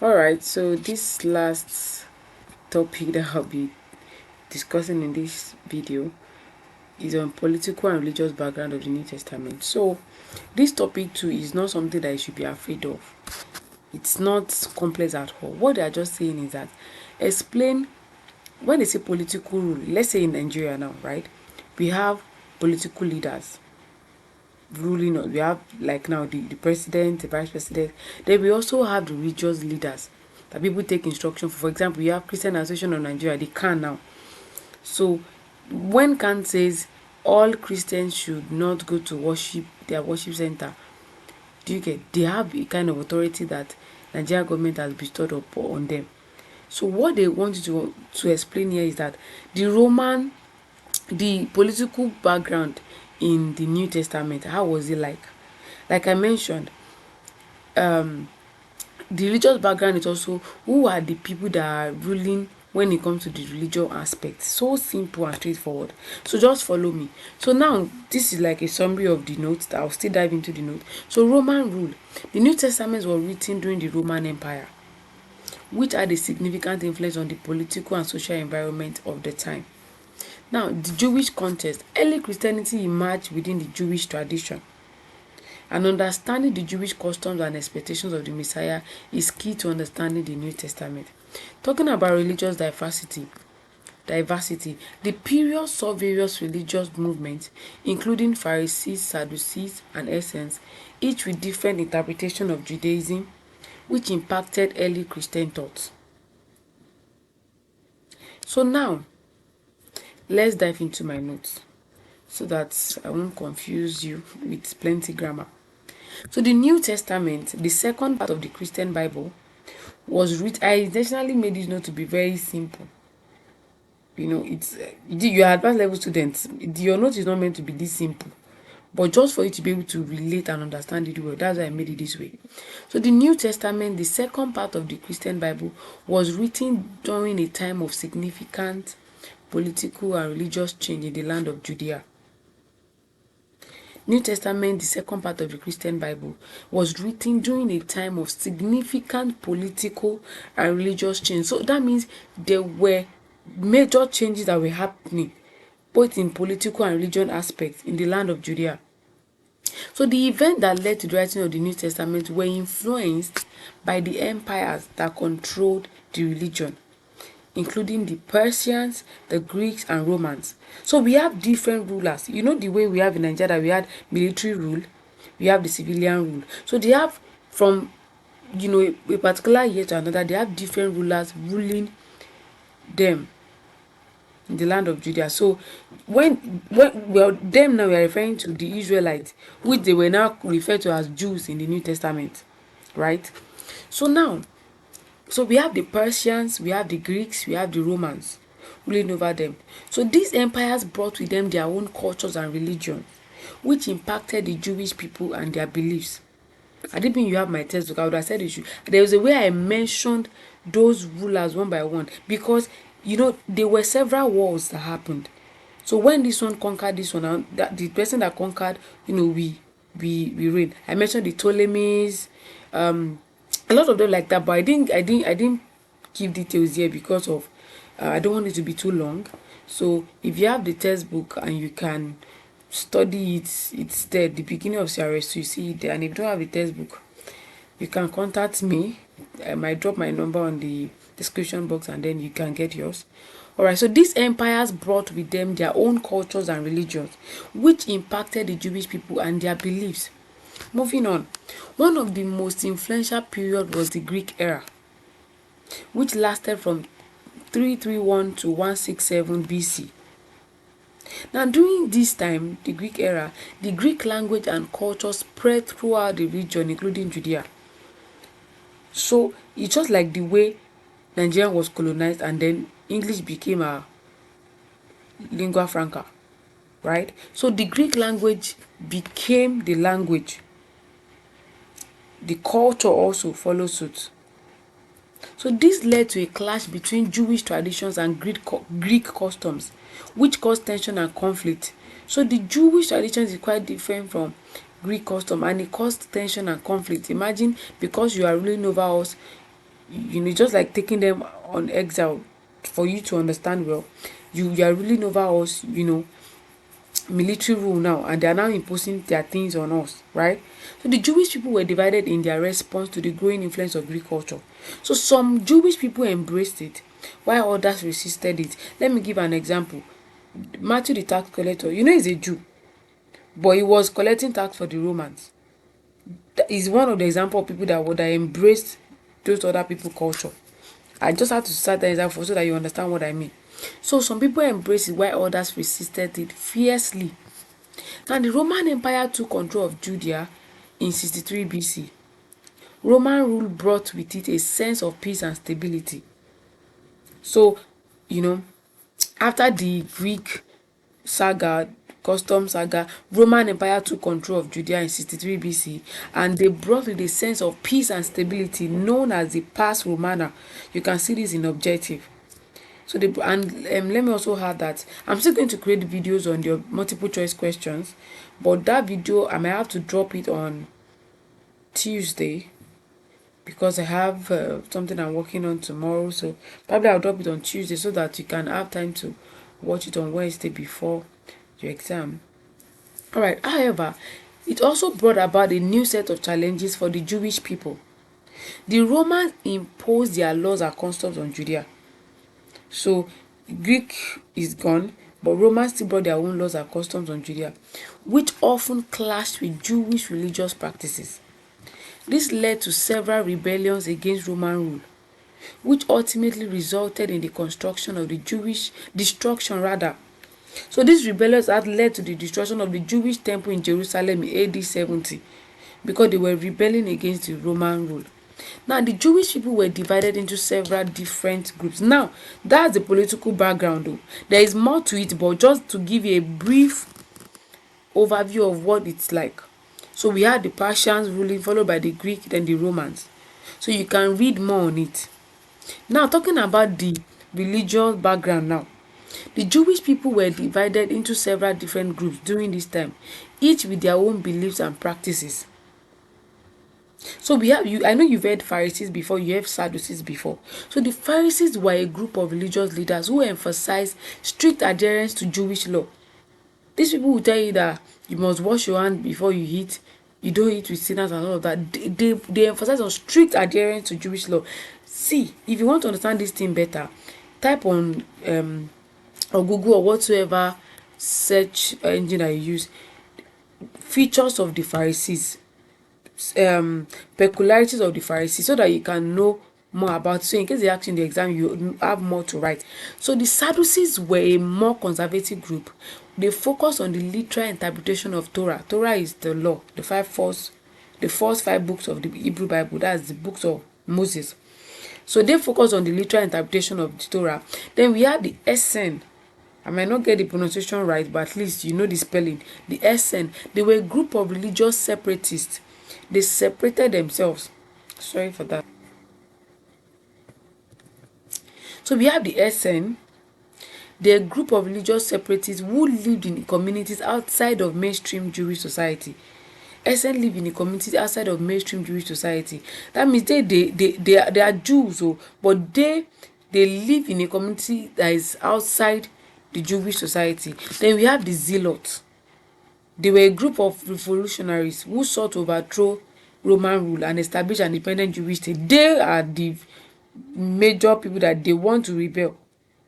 Alright, so this last topic that I'll be discussing in this video is on political and religious background of the New Testament. So this topic too is not something that you should be afraid of. It's not complex at all. What they are just saying is that explain when they say political rule, let's say in Nigeria now, right? We have political leaders ruling us. We have like now the president, the vice president. Then we also have the religious leaders that people take instruction for. For example, you have Christian Association of Nigeria, they can now. So when Kant says all Christians should not go to worship their worship center, do you get? They have a kind of authority that Nigeria government has bestowed upon them. So what they want you to explain here is that the political background in the New Testament, how was it like? Like I mentioned, the religious background is also who are the people that are ruling when it comes to the religious aspect. So simple and straightforward. So just follow me. So now this is like a summary of the notes. I'll still dive into the note. So Roman rule. The New Testament was written during the Roman Empire, which had a significant influence on the political and social environment of the time. Now, the Jewish context. Early Christianity emerged within the Jewish tradition. And understanding the Jewish customs and expectations of the Messiah is key to understanding the New Testament. Talking about religious diversity, the period saw various religious movements, including Pharisees, Sadducees, and Essenes, each with different interpretation of Judaism, which impacted early Christian thought. So now, let's dive into my notes so that I won't confuse you with plenty grammar. So the New Testament, the second part of the Christian Bible, was written. I intentionally made it not to be very simple. You know, you're advanced level students. Your note is not meant to be this simple, but just for you to be able to relate and understand it well. That's why I made it this way. So the New Testament, the second part of the Christian Bible, was written during a time of significant political and religious change in the land of Judea. New Testament, the second part of the Christian Bible, was written during a time of significant political and religious change. So that means there were major changes that were happening, both in political and religious aspects in the land of Judea. So the events that led to the writing of the New Testament were influenced by the empires that controlled the religion, including the Persians, the Greeks, and Romans. So we have different rulers. You know the way we have in Nigeria, we had military rule, we have the civilian rule. So they have from a particular year to another, they have different rulers ruling them in the land of Judea. So when them now we are referring to the Israelites, which they were now referred to as Jews in the New Testament, right? So we have the Persians, we have the Greeks, we have the Romans ruling over them. So these empires brought with them their own cultures and religions, which impacted the Jewish people and their beliefs. I didn't mean you have my textbook. I would have said you should. There was a way I mentioned those rulers one by one because there were several wars that happened. So when this one conquered this one, and the person that conquered, we reign. I mentioned the Ptolemies, a lot of them like that, but I didn't give details here because of I don't want it to be too long. So if you have the textbook and you can study it, it's there at the beginning of CRS, you see it there. And if you don't have the textbook, you can contact me. I might drop my number on the description box and then you can get yours. Alright, so these empires brought with them their own cultures and religions, which impacted the Jewish people and their beliefs. Moving on, one of the most influential period was the Greek era, which lasted from 331 to 167 BC. Now, during this time, the Greek era, the Greek language and culture spread throughout the region, including Judea. So it's just like the way Nigeria was colonized and then English became a lingua franca, right? So the Greek language became the language. The culture also followed suit. So this led to a clash between Jewish traditions and Greek customs, which caused tension and conflict. So the Jewish traditions is quite different from Greek custom and it caused tension and conflict. Imagine, because you are ruling over us, just like taking them on exile for you to understand well. You are ruling over us, military rule now, and they are now imposing their things on us, right? So the Jewish people were divided in their response to the growing influence of Greek culture. So some Jewish people embraced it while others resisted it. Let me give an example. Matthew the tax collector, he's a Jew, but he was collecting tax for the Romans. That is one of the example of people that would have embraced those other people culture. I just have to start the example so that you understand what I mean. So some people embraced it while others resisted it fiercely. Now the Roman Empire took control of Judea in 63 BC. Roman rule brought with it a sense of peace and stability. So, you know, after the Greek saga, custom saga, Roman Empire took control of Judea in 63 BC, and they brought with a sense of peace and stability known as the Pax Romana. You can see this in objective. So let me also add that I'm still going to create videos on your multiple choice questions, but that video I might have to drop it on Tuesday because I have something I'm working on tomorrow. So probably I'll drop it on Tuesday so that you can have time to watch it on Wednesday before your exam. All right. However, it also brought about a new set of challenges for the Jewish people. The Romans imposed their laws and customs on Judea. So Greek is gone, but Romans still brought their own laws and customs on Judea, which often clashed with Jewish religious practices. This led to several rebellions against Roman rule, which ultimately resulted in the destruction rather. So these rebellions had led to the destruction of the Jewish temple in Jerusalem in AD 70 because they were rebelling against the Roman rule. Now, the Jewish people were divided into several different groups. Now, that's the political background though. There is more to it, but just to give you a brief overview of what it's like. So we had the Persians ruling, followed by the Greek, then the Romans. So you can read more on it. Now, talking about the religious background now. The Jewish people were divided into several different groups during this time, each with their own beliefs and practices. So I know you've heard Pharisees before, you have Sadducees before. So the Pharisees were a group of religious leaders who emphasized strict adherence to Jewish law. These people will tell you that you must wash your hands before you eat, you don't eat with sinners and all of that. They emphasize on strict adherence to Jewish law. See, if you want to understand this thing better, type on or Google or whatsoever search engine I use, features of the Pharisees, peculiarities of the Pharisees, so that you can know more about. So in case they ask you in the exam, you have more to write. So the Sadducees were a more conservative group. They focused on the literal interpretation of Torah. Torah is the law, the first five books of the Hebrew Bible. That's the books of Moses. So they focus on the literal interpretation of the Torah. Then we have the Essen. I might not get the pronunciation right, but at least you know the spelling. The Essen. They were a group of religious separatists. They separated themselves. Sorry for that. So we have the Essen. They're a group of religious separatists who lived in communities outside of mainstream Jewish society. Essen live in a community outside of mainstream Jewish society. That means they are Jews, but they live in a community that is outside the Jewish society. Then we have the Zealots. They were a group of revolutionaries who sought to overthrow Roman rule and establish an independent Jewish state. They are the major people that they want to rebel.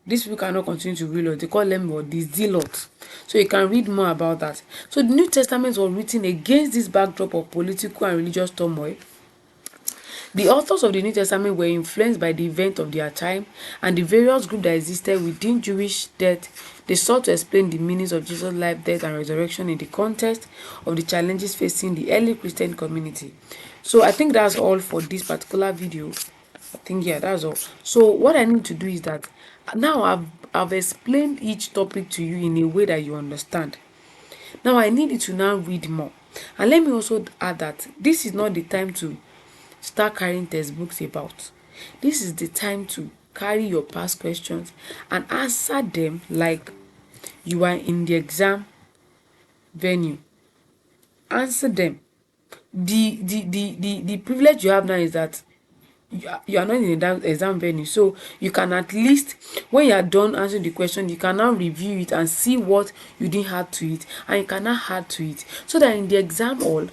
These people cannot continue to rule us. They call them the Zealots. So you can read more about that. So the New Testament was written against this backdrop of political and religious turmoil. The authors of the New Testament were influenced by the event of their time and the various groups that existed within Jewish death. They sought to explain the meanings of Jesus' life, death, and resurrection in the context of the challenges facing the early Christian community. So I think that's all for this particular video. I think, yeah, that's all. So what I need to do is that now I've explained each topic to you in a way that you understand. Now I need you to now read more. And let me also add that this is not the time to start carrying textbooks about. This is the time to carry your past questions and answer them like you are in the exam venue. Answer them. The privilege you have now is that you are not in the exam venue, so you can at least, when you are done answering the question, you can now review it and see what you didn't add to it, and you can now add to it, so that in the exam hall,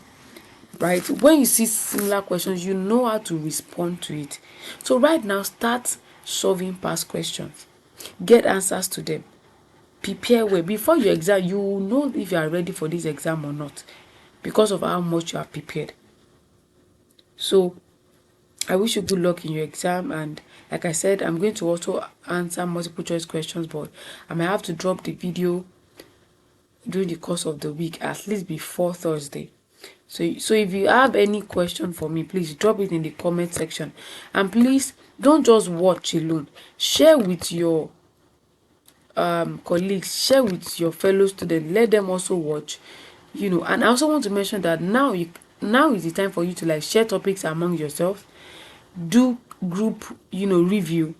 right, when you see similar questions, you know how to respond to it. So right now, start solving past questions, get answers to them, prepare well. Before your exam, you will know if you are ready for this exam or not, because of how much you are prepared. So I wish you good luck in your exam, and like I said, I'm going to also answer multiple choice questions, but I might have to drop the video during the course of the week, at least before Thursday. So if you have any question for me, please drop it in the comment section, and please don't just watch alone. Share with your colleagues, share with your fellow students, let them also watch, and I also want to mention that now is the time for you to like share topics among yourself, do group review.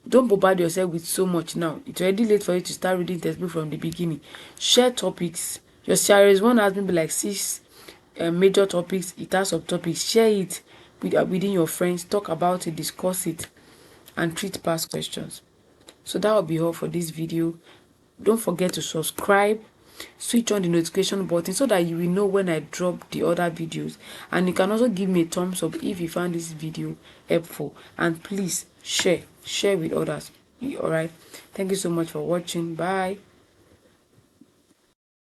Don't bombard yourself with so much now. It's already late for you to start reading textbook from the beginning. Share topics. Your CRS one has maybe like 6 major topics. It has subtopics. Share it within your friends. Talk about it, discuss it, and treat past questions. So that will be all for this video. Don't forget to subscribe, switch on the notification button so that you will know when I drop the other videos, and you can also give me a thumbs up if you found this video helpful, and please share with others. All right, thank you so much for watching. Bye.